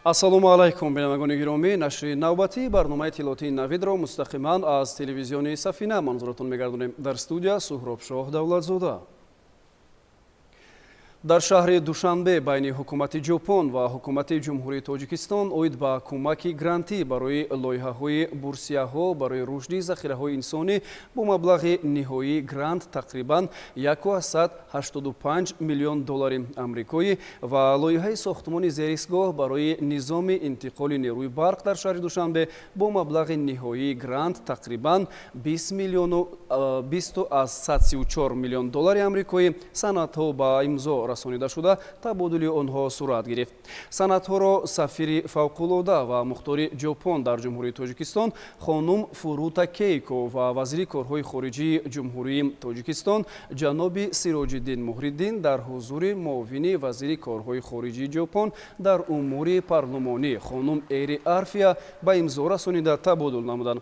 ассалому алайкум бинамагони гиромӣ, нашри навбатии барномаи тилотии навидро мустақиман аз телевизиони Сафина манзуратон мегардонем. Дар студия Суҳробшоҳ Давлатзода. дар шаҳри Душанбе байни ҳукумати Ҷопон ва ҳукумати ҷумҳурии Тоҷикистон оид ба кӯмаки грантӣ барои лоиҳаҳои бурсияҳо барои рушди захираҳои инсонӣ бо маблағи ниҳоии грант тақрибан 185 миллион доллари амрикоӣ ва лоиҳаи сохтмони зеристгоҳ барои низоми интиқоли нерӯи барқ дар шаҳри Душанбе бо маблағи ниҳоии грант тақрибан 134 миллион доллари амрикоӣ санадҳо ба имзо расонида шуда табодули онҳо сурат гирифт. Санадҳоро сафири фавқулода ва мухтори Ҷопон дар ҷумҳурии Тоҷикистон хонум Фурута Кейко ва вазири корҳои хориҷии ҷумҳурии Тоҷикистон ҷаноби Сироҷиддин Муҳриддин дар ҳузури муовини вазири корҳои хориҷии Ҷопон дар умури парлумонӣ хонум Эри Арфия ба имзо расонида табодул намуданд.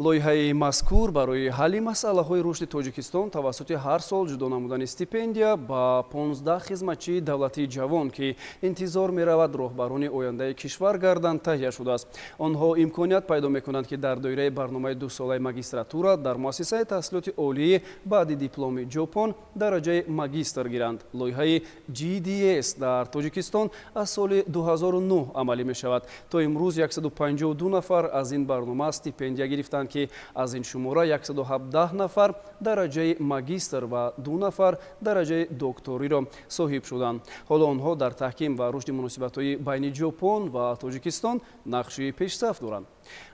лоиҳаи мазкур барои ҳалли масъалаҳои рушди Тоҷикистон тавассути ҳар сол ҷудо намудани стипендия ба 15 хизматчии давлатии ҷавон ки интизор меравад роҳбарони ояндаи кишвар гарданд таҳия шудааст. Онҳо имконият пайдо мекунанд ки дар доираи барномаи 2 солаи магистратура дар муассисаи таҳсилоти олии баъди дипломи Ҷопон дараҷаи магистр гиранд. лоиҳаи GDS дар Тоҷикистон аз соли 2009 амалӣ мешавад. То имрӯз 152 нафар аз ин барнома стипендия гирифтанд ки аз ин шумора 117 нафар дараҷаи магистр ва 2 нафар дараҷаи докториро соҳиб шуданд. ҳоло онҳо дар таҳким ва рушди муносибатҳои байни Ҷопон ва Тоҷикистон нақши пешсаф доранд.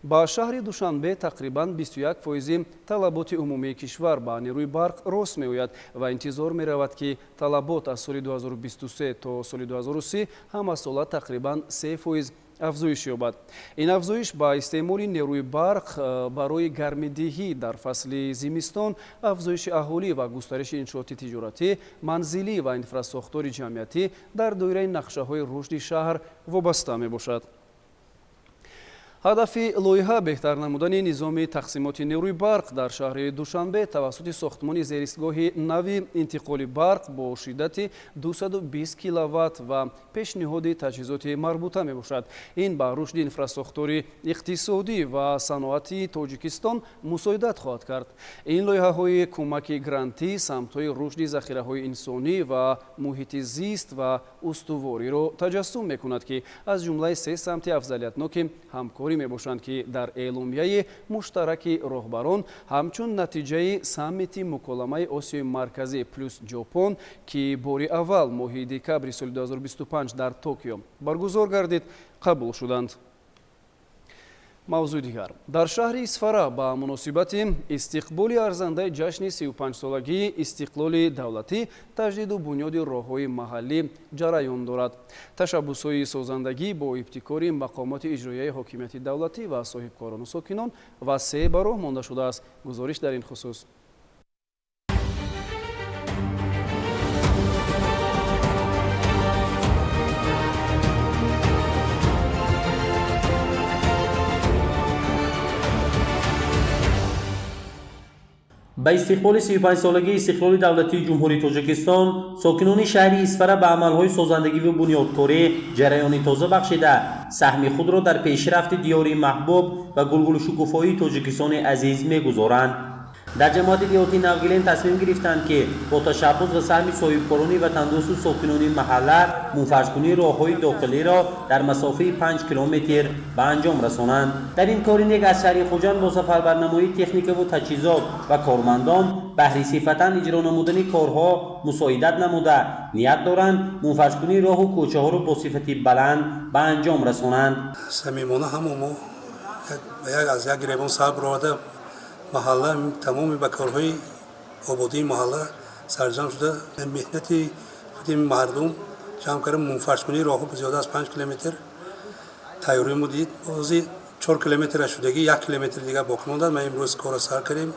ба шаҳри Душанбе тақрибан 21% талаботи умумии кишвар ба нерӯи барқ рост меояд ва интизор меравад ки талабот аз соли 2023 то соли 2030 ҳамасола тақрибан 3% афзоиш ёбад. ин афзоиш ба истеъмоли нерӯи барқ барои гармидиҳӣ дар фасли зимистон, афзоиши аҳолӣ ва густариши иншооти тиҷоратӣ, манзилӣ ва инфрасохтори ҷамъиятӣ дар доираи нақшаҳои рушди шаҳр вобаста мебошад. ҳадафи лоиҳа беҳтар намудани низоми тақсимоти нерӯи барқ дар шаҳри Душанбе тавассути сохтмони зеристгоҳи нави интиқоли барқ бо шиддати 220 киловатт ва пешниҳоди таҷҳизоти марбута мебошад. ин ба рушди инфрасохтори иқтисодӣ ва саноати Тоҷикистон мусоидат хоҳад кард. ин лоиҳаҳои кӯмаки грантӣ самтҳои рушди захираҳои инсонӣ ва муҳити зист ва устувориро таҷассум мекунад ки аз ҷумлаи 3 самти афзалиятноки ҳамкорӣ мебошанд ки дар эъломияи муштараки роҳбарон ҳамчун натиҷаи саммити муколамаи Осиёи марказӣ плюс Ҷопон ки бори аввал моҳи декабри соли 2025 дар Токио баргузор гардид қабул шуданд. мавзӯи дигар. дар шаҳри Исфара ба муносибати истиқболи арзандаи ҷашни 35-солагии истиқлоли давлатӣ таҷдиду бунёди роҳҳои маҳаллӣ ҷараён дорад. Ташаббусҳои созандагӣ бо ибтикори мақомоти иҷроияи ҳокимияти давлатӣ ва соҳибкорону сокинон васеъ ба роҳ монда шудааст. гузориш дар ин хусус. با استقبال 35 سالگی استقلال دولتی جمهوری تاجیکستان، ساکنان شهر اسفره به عملهای سازندگی و بنیادکاری جریانی تازه بخشیده سهم خود را در پیشرفت دیاری محبوب و گلگل شکوفایی تاجیکستان عزیز می‌گذارند. در جماعت دیهاتی نوگیلین تصمیم گرفتند که با تشبث و سهم صاحبکارانی و تندرست ساکنان محله منفجرکنی راه‌های داخلی را در مسافه 5 کیلومتر به انجام رسانند. در این کار یک از شهری خوجان با سفربرنامه‌ی تکنیک و تجهیزات و کارمندان بهره صفتاً اجرا نمودن کارها مساعدت نموده نیت دارند منفجرکنی راه و کوچه‌ها را با صفت بلند به انجام رسانند. صمیمانه همون یک از یک گریبان صبر راده محله تمام به کارهای آبادی محله سرجم شده. مهنتی خودی مردم جمع کردن منفجرکنی راهو به زیاده از 5 کیلومتر تیاری مدید. بازی 4 کیلومتر شدگی 1 کیلومتر دیگه باقی مونده. ما امروز کار سر کردیم.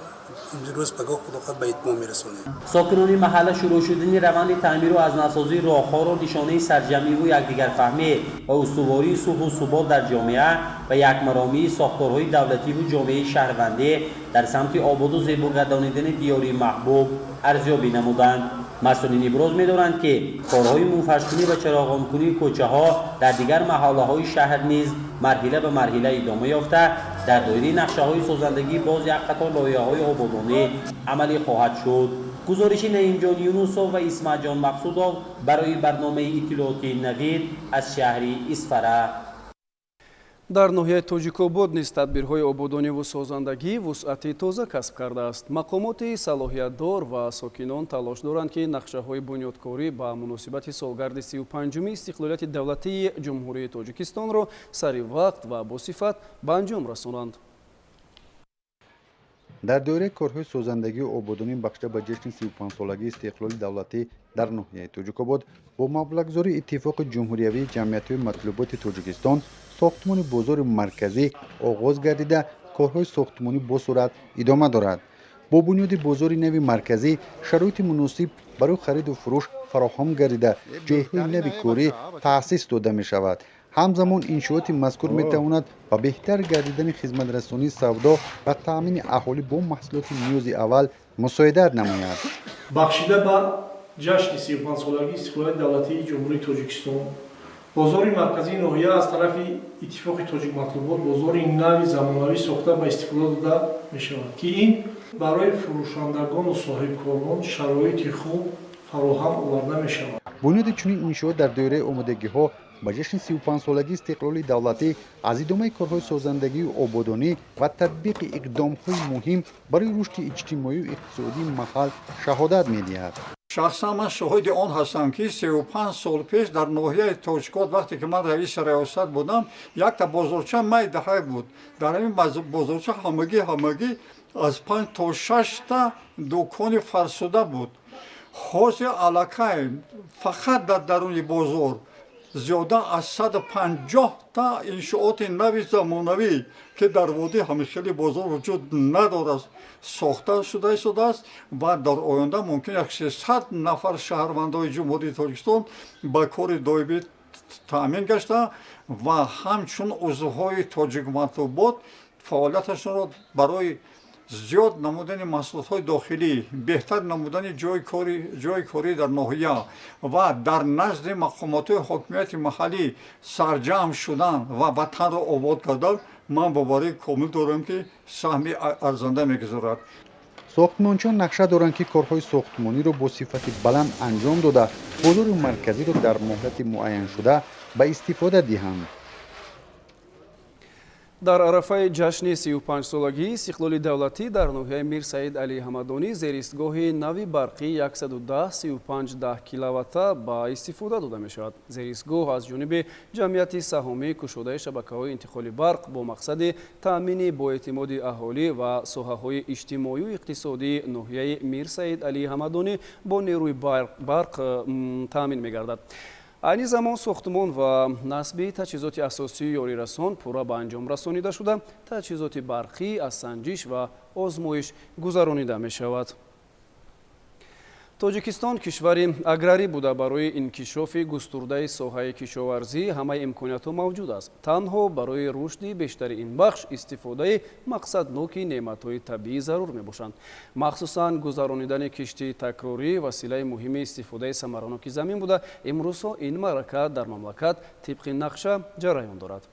امروز پگاه خداوند به اتمام میرسونیم. ساکنان محله شروع شدن روند تعمیر و از نوسازی راه‌ها را نشانه سرجمی و یکدیگر فهمی و استواری صلح و ثبات در جامعه و یکمرامی ساختارهای دولتی و جامعه شهروندی در سمت آباد و زیبا گردانیدن دیاری محبوب ارزیابی نمودند. مسئولین ابراز می‌دارند که کارهای منفشکنی و چراغان‌کنی کوچه‌ها در دیگر محله‌های شهر نیز مرحله به مرحله ادامه یافته در دایره نقشه‌های سازندگی باز یک قطار لایحه‌های آبادانی عملی خواهد شد. گزارش نعیم جان یونوسوف و اسمت جان مقصودوف برای برنامه اطلاعاتی نوید از شهر اسفره. дар ноҳияи Тоҷикобод низ тадбирҳои ободониву созандагӣ вусъати тоза касб кардааст. мақомоти салоҳиятдор ва сокинон талош доранд ки нақшаҳои бунёдкорӣ ба муносибати солгарди 35-уми истиқлолияти давлатии ҷумҳурии Тоҷикистонро сари вақт ва босифат ба анҷом расонанд. дар доираи корҳои созандагию ободонӣ бахшида ба ҷашни 35-солагии истиқлоли давлатӣ дар ноҳияи Тоҷикобод бо маблағгузории иттифоқи ҷумҳуриявии ҷамъиятҳои матлуботи Тоҷикистон сохтмони бозори марказӣ оғоз гардида корҳои сохтмонӣ бо сурат идома дорад. бо бунёди бозори нави марказӣ шароити муносиб барои хариду фурӯш фароҳам гардида ҷойҳои нави корӣ таъсис дода мешавад. ҳамзамон иншооти мазкур метавонад ба беҳтар гардидани хизматрасонии савдо ва таъмини аҳолӣ бо маҳсулоти ниёзи аввал мусоидат намояд. бахшида ба ҷашни 35-солагии истиқлолияти давлатии ҷумҳурии Тоҷикистон бозори марказии ноҳия аз тарафи иттифоқи тоҷик матлубот бозори нави замонавӣ сохта ба истифода дода мешавад ки ин барои фурӯшандагону соҳибкорон шароити хуб фароҳам оварда мешавад. бунёди чунин иншоот дар доираи омодагиҳо ба ҷашни 35-солагии истиқлоли давлатӣ аз идомаи корҳои созандагию ободонӣ ва татбиқи иқдомҳои муҳим барои рушди иҷтимоию иқтисодии маҳал шаҳодат медиҳад. шахсан ман шоҳиди он ҳастам ки 35 сол пеш дар ноҳияи Тоҷикот вақте ки ман раиси раёсат будам якта бозорча майдаҳай буд. дар ин бозорча ҳамагӣ аз 5 то 6 та дукони фарсуда буд. ҳозир аллакай фақат дар даруни бозор зиёда аз 150 та иншооти нави замонавӣ ки дар водии ҳамихели бозор вуҷуд надорад сохта шуда истодааст ва дар оянда мумкин 300 нафар шаҳрвандои ҷумҳурии Тоҷикистон ба кори доимӣ таъмин гашта ва ҳамчун узвҳои тоҷикматлубот фаъолияташонро барои зиёд намудани маҳсулотҳои дохилӣ, беҳтар намудани ҷойи корӣ дар ноҳия ва дар назди мақомотҳои ҳокимияти маҳаллӣ сарҷамъ шудан ва ватанро обод кардан ман боварӣ комил дорам ки саҳми арзанда мегузорад. сохтмончиён нақша доранд ки корҳои сохтмониро бо сифати баланд анҷом дода бозори марказиро дар муҳлати муайяншуда ба истифода диҳанд. дар арафаи ҷашни 35-солагии истиқлоли давлатӣ дар ноҳияи Мир Саид Алӣ Ҳамадонӣ зеристгоҳи нави барқӣ 110-35 киловатта ба истифода дода мешавад. зеристгоҳ аз ҷониби ҷамъияти саҳомии кушодаи шабакаҳои интиқоли барқ бо мақсади таъмини боэътимоди аҳолӣ ва соҳаҳои иҷтимоию иқтисодии ноҳияи Мир Саид Алӣ Ҳамадонӣ бо нерӯи барқ таъмин мегардад. айни замон сохтмон ва насби таҷҳизоти асосии ёрирасон пурра ба анҷом расонида шуда таҷҳизоти барқӣ аз санҷиш ва озмоиш гузаронида мешавад. Тоҷикистон кишвари аграрӣ буда барои инкишофи густурдаи соҳаи кишоварзӣ ҳамаи имкониятҳо мавҷуд аст. Танҳо барои рушди бештари ин бахш истифодаи мақсадноки неъматҳои табиӣ зарур мебошанд. махсусан гузаронидани киштии такрорӣ василаи муҳими истифодаи самараноки замин буда имрӯзҳо ин маърака дар мамлакат тибқи нақша ҷараён дорад.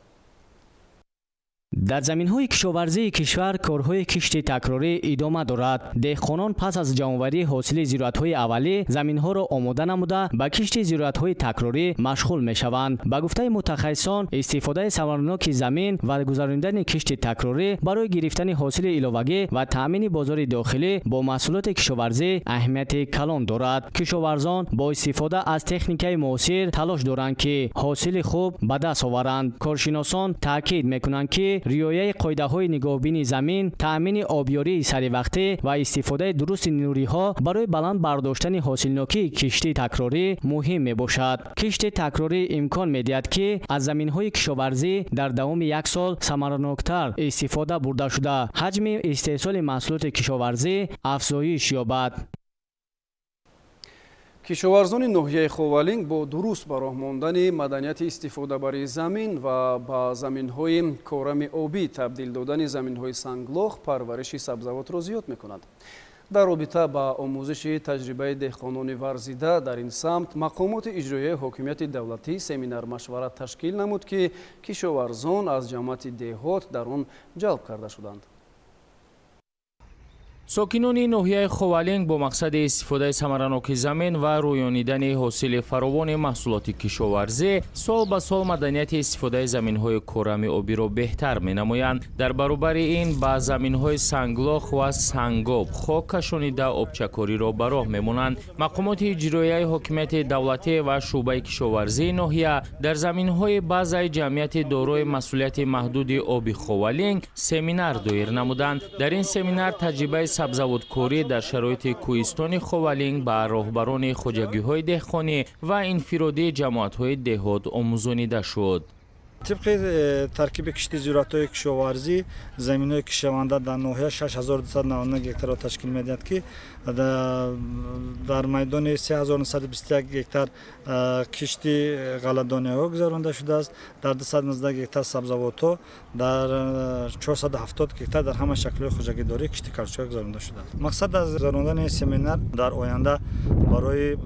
дар заминҳои кишоварзии кишвар корҳои кишти такрорӣ идома дорад. деҳқонон пас аз ҷамъоварии ҳосили зироатҳои аввалӣ заминҳоро омода намуда ба кишти зироатҳои такрорӣ машғул мешаванд. ба гуфтаи мутахассисон истифодаи самараноки замин ва гузаронидани кишти такрорӣ барои гирифтани ҳосили иловагӣ ва таъмини бозори дохилӣ бо маҳсулоти кишоварзӣ аҳамияти калон дорад. кишоварзон бо истифода аз техникаи муосир талош доранд ки ҳосили хуб ба даст оваранд. коршиносон таъкид мекунанд ки риояи қоидаҳои нигоҳбини замин, таъмини обёрии саривақтӣ ва истифодаи дурусти нуриҳо барои баланд бардоштани ҳосилнокии кишти такрорӣ муҳим мебошад. кишти такрорӣ имкон медиҳад ки аз заминҳои кишоварзӣ дар давоми як сол самараноктар истифода бурда шуда ҳаҷми истеҳсоли маҳсулоти кишоварзӣ афзоиш ёбад. кишоварзони ноҳияи Ховалинг бо дуруст ба роҳ мондани маданияти истифодабари замин ва ба заминҳои корами обӣ табдил додани заминҳои санглох парвариши сабзавотро зиёд мекунад. дар робита ба омӯзиши таҷрибаи деҳқонони варзида дар ин самт мақомоти иҷроияи ҳокимияти давлатӣ семинар-машвара ташкил намуд, ки кишоварзон аз ҷамъияти деҳот дар он ҷалб карда шуданд. сокинони ноҳияи Ховалинг бо мақсади истифодаи самараноки замин ва рӯёнидани ҳосили фаровони маҳсулоти кишоварзӣ сол ба сол маданияти истифодаи заминҳои корами обиро беҳтар менамоянд. дар баробари ин ба заминҳои санглох ва сангоб хок кашонида обчакориро ба роҳ мемонанд. мақомоти иҷроияи ҳокимияти давлатӣ ва шуъбаи кишоварзии ноҳия дар заминҳои баъзаи ҷамъияти дорои масъулияти маҳдуди оби Ховалинг семинар доир намуданд. дар ин семинар таҷрибаи сабзавоткорӣ дар шароити кӯҳистони Ховалинг ба роҳбарони хоҷагиҳои деҳқонӣ ва инфиродии ҷамоатҳои деҳот омӯзонида шуд. طبق ترکیب کشتی زراعت‌های کشاورزی زمین‌های کشاونده در ناحیه 6299 گکتار را تشکیل می‌دهد که در میدان 3921 گکتار کشتی غله‌دانی‌ها گذرانده شده است. در 219 گکتار سبزیجات، در 470 گکتار در همه شکل‌های خوجگیداری کشتی کاشتکار گذرانده شده است. مقصد از گذراندن این سمینار در آینده برای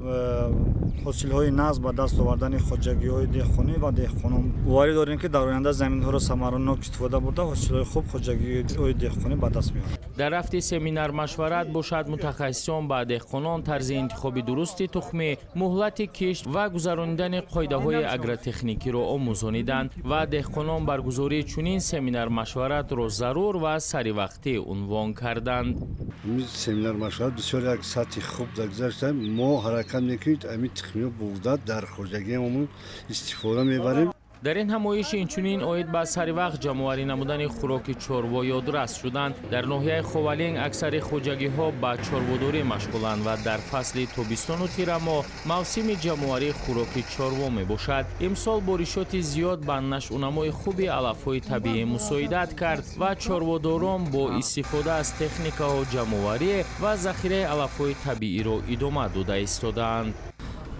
حاصل‌های نسل به دست آوردن خوجگی‌های دهقانی و دهقانان وارد که در آینده زمین‌ها را ثمراناک استفاده برده حاصل‌های خوب خوجگی‌های دهقانی به دست می‌آورد. در رفت سمینار مشورت باشد متخصصان با دهقانان طرز انتخاب درستی تخمی، مهلت کشت و گذراندن قاعده‌های اگرتکنیکی را آموزانیدند و دهقانان برگزاری چنین سمینار مشورت را ضرور و سریع عنوان کردند. این سمینار مشورت بسیار یک سطح خوب گذشته. ما حرکت می‌کنیم امی تخمی بوده در خوجگیمون استفاده می‌بریم. در این همایش اینچنین اوید با سری وقت جمع‌آوری نمودن خوراک چاروا یادرس شدند. در ناحیه خوالینگ اکثر خوجگی‌ها با چارواداری مشغولند و در فصل تابستان و تیر ماه موسم جمع‌آوری خوراک چاروا میباشد. امسال بارشات زیاد به نشأونمای خوب علف‌های طبیعی مساعدت کرد و چارواداران با استفاده از تکنیک‌های جمع‌آوری و ذخیره علف‌های طبیعی را ادامه داده ایستادند.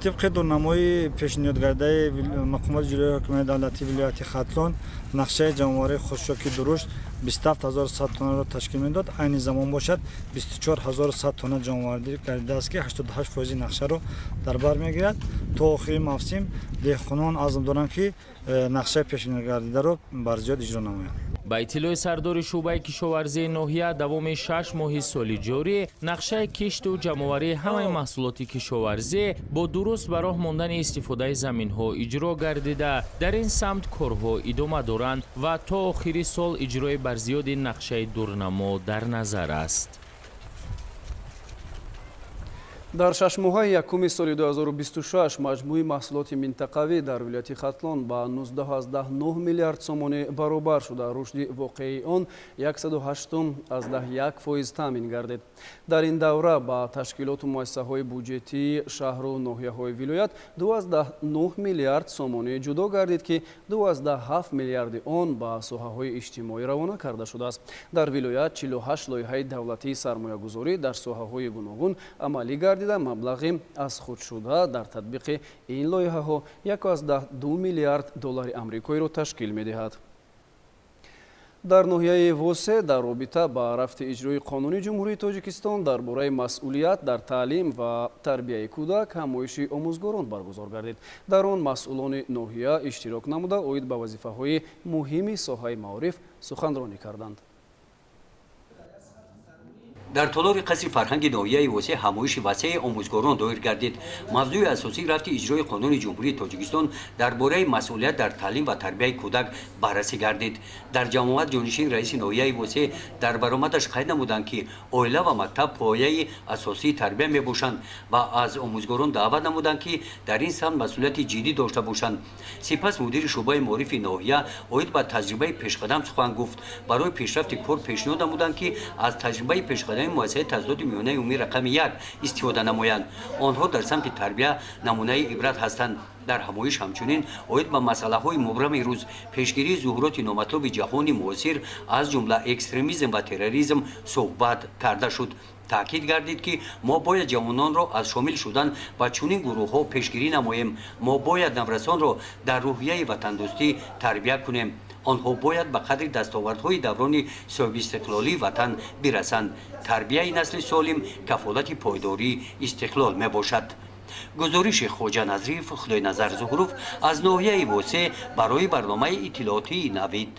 طبق دورنمای پیشنهاد کرده مقامات اجرایی حکومت دولتی ولایت ختلان نقشه جمع‌آوری خشکی درشت 27100 تن را تشکیل می‌داد. عین زمان باشد 24100 تن جمع‌آوری کرده است که 88% نقشه را در بر می‌گیرد. تا آخر موسم دهقانان عزم دارند که نقشه پیشنهاد کرده را بر زیاد اجرا نمایند. با اطلاع سردار شعبه کشاورزی ناحیه دوام 6 ماه سال جاری نقشه کشت و جمع‌آوری همه محصولات کشاورزی با درست به راه ماندن استفاده زمین‌ها اجرا گردیده در این سمت کارها ادامه دارند و تا آخر سال اجرای بر زیاد نقشه دورنما در نظر است. дар шашмоҳаи якуми соли 2026 маҷмӯи маҳсулоти минтақавӣ дар вилояти Хатлон ба 19,9 миллиард сомонӣ баробар шуда рушди воқеи он 108,1% таъмин гардид. дар ин давра ба ташкилоту муассисаҳои буҷетии шаҳру ноҳияҳои вилоят 12,9 миллиард сомонӣ ҷудо гардид, ки 12,7 миллиарди он ба соҳаҳои иҷтимоӣ равона карда шудааст. дар вилоят 48 лоиҳаи давлатии сармоягузорӣ дар соҳаҳои гуногун амалӣ гардид. маблағи аз худшуда дар татбиқи ин лоиҳаҳо 1,2 миллиард доллари амрикоиро ташкил медиҳад. дар ноҳияи восе дар робита ба рафти иҷрои қонуни ҷумҳурии Тоҷикистон дар бораи масъулият дар таълим ва тарбияи кӯдак ҳамоиши омӯзгорон баргузор гардид. дар он масъулони ноҳия иштирок намуда оид ба вазифаҳои муҳими соҳаи маориф суханронӣ карданд. дар толори қасри фарҳанги ноҳияи восе ҳамоиши васеъи омӯзгорон доир гардид. мавзӯи асосӣ рафти иҷрои қонуни ҷумҳурии Тоҷикистон дар бораи масъулият дар таълим ва тарбияи кӯдак баррасӣ гардид. дар ҷамоат ҷонишин раиси ноҳияи восе дар баромадаш қайд намуданд, ки оила ва мактаб пояи асосии тарбия мебошанд ва аз омӯзгорон даъват намуданд, ки дар ин самт масъулияти ҷиддӣ дошта бошанд. сипас мудири шуъбаи маорифи ноҳия оид ба таҷрибаи пешқадам сухан гуфт. барои пешрафти кор пешниҳод намуданд, ки аз таҷрибаи пешқадами муассисаи таҳсилоти миёнаи умумӣ рақами 1 истифода намоянд. онҳо дар самти тарбия намунаи ибрат ҳастанд. дар ҳамоиш ҳамчунин оид ба масъалаҳои мубрами рӯз пешгирии зуҳуроти номатлуби ҷаҳони муосир аз ҷумла экстремизм ва терроризм суҳбат карда шуд. таъкид гардид ки мо бояд ҷавононро аз шомил шудан ба чунин гурӯҳҳо пешгирӣ намоем. Мо бояд наврасонро дар рӯҳияи ватандӯстӣ тарбия кунем. онҳо бояд ба қадри дастовардҳои даврони соҳибистиқлолии ватан бирасанд. тарбияи насли солим кафолати пойдории истиқлол мебошад. гузориши хоҷа назриф, худойназар зуҳуров аз ноҳияи восеъ барои барномаи иттилоотии Навид.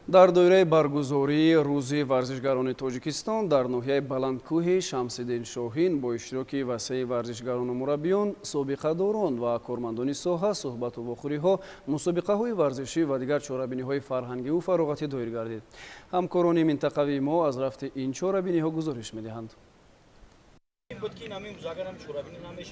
дар доираи баргузории рӯзи варзишгарони тоҷикистон дар ноҳияи баландкӯҳи Шамсиддин Шоҳин бо иштироки васеъи варзишгарону мураббиён, собиқадорон ва кормандони соҳа суҳбату вохӯриҳо, мусобиқаҳои варзишӣ ва дигар чорабиниҳои фарҳангиву фароғатӣ доир гардид. ҳамкорони минтақавии мо аз рафти ин чорабиниҳо гузориш медиҳанд.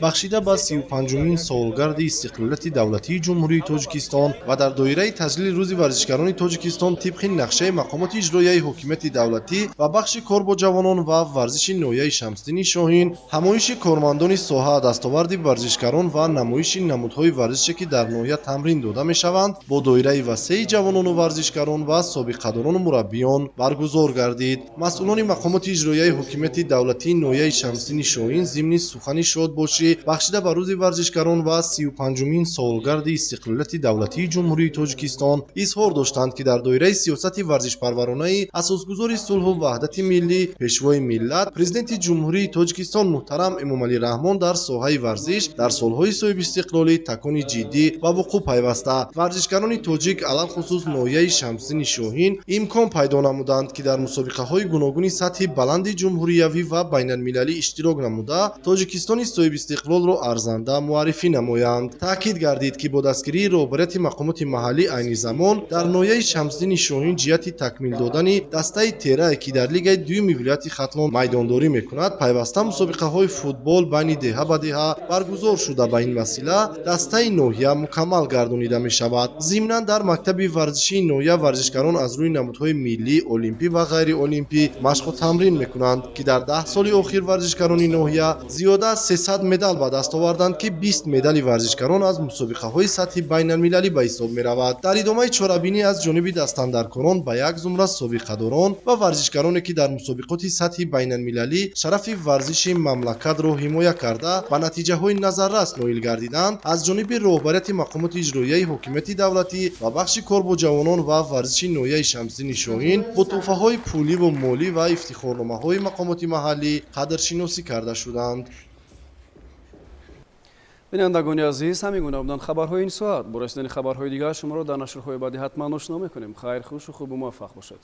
бахшида ба 35-умин солгарди истиқлолияти давлатии ҷумҳурии Тоҷикистон ва дар доираи таҷлили рӯзи варзишгарони Тоҷикистон тибқи нақшаи мақомоти иҷроияи ҳокимияти давлатӣ ва бахши кор бо ҷавонон ва варзиши ноҳияи Шамсиддини Шоҳин, ҳамоиши кормандони соҳа, дастоварди варзишгарон ва намоиши намудҳои варзише ки дар ноҳия тамрин дода мешаванд, бо доираи васеъи ҷавонону варзишгарон ва собиқадорону мураббиён баргузор гардид. масъулони мақомоти иҷроияи ҳокимияти давлатии ноҳияи Шамсиддини Шоҳин зимни сухани шодбошӣ бахшида ба рӯзи варзишгарон ва 35-умин солгарди истиқлолияти давлатии ҷумҳурии Тоҷикистон изҳор доштанд ки дар доираи сиёсати варзишпарваронаи асосгузори сулҳу ваҳдати миллӣ, пешвои миллат, президенти ҷумҳурии Тоҷикистон муҳтарам Эмомалӣ Раҳмон дар соҳаи варзиш дар солҳои соҳибистиқлолӣ такони ҷиддӣ ба вуқӯъ пайваста. варзишгарони тоҷик алалхусус ноҳияи Шамсиддини Шоҳин имкон пайдо намуданд ки дар мусобиқаҳои гуногуни сатҳи баланди ҷумҳуриявӣ ва байналмилалӣ иштирок намуда тоҷикистони соҳибистиқлолро арзанда муаррифӣ намоянд. таъкид гардид ки бо дастгирии роҳбарияти мақомоти маҳаллӣ айни замон дар ноҳияи Шамсиддини Шоҳин ҷиҳати такмил додани дастаи террае ки дар лигаи дуюми вилояти Хатлон майдондорӣ мекунад, пайваста мусобиқаҳои футбол байни деҳа ба деҳа баргузор шуда ба ин васила дастаи ноҳия мукаммал гардонида мешавад. зимнан дар мактаби варзишии ноҳия варзишгарон аз рӯи намудҳои миллӣ, олимпӣ ва ғайриолимпӣ машқу тамрин мекунанд ки дар 10 соли охир варзишгарони ноҳия зиёда аз 300 медал ба даст оварданд ки 20 медали варзишгарон аз мусобиқаҳои сатҳи байналмилалӣ ба ҳисоб меравад. дар идомаи чорабинӣ аз ҷониби дастандаркорон ба як зумра собиқадорон ва варзишгароне ки дар мусобиқоти сатҳи байналмилалӣ шарафи варзиши мамлакатро ҳимоя карда ба натиҷаҳои назаррас ноил гардиданд, аз ҷониби роҳбарияти мақомоти иҷроияи ҳокимияти давлатӣ ва бахши кор бо ҷавонон ва варзиши ноҳияи Шамсиддини Шоҳин бо тӯҳфаҳои пуливу молӣ ва ифтихорномаҳои мақомоти маҳаллӣ қадршиносӣ карда шуданд. бинандагони азиз, ҳамин гуна буданд хабарҳои ин соат. бо расидани хабарҳои дигар шуморо дар нашрҳои баъдӣ ҳатман ошно мекунем. хайр, хушу хубу муваффақ бошед.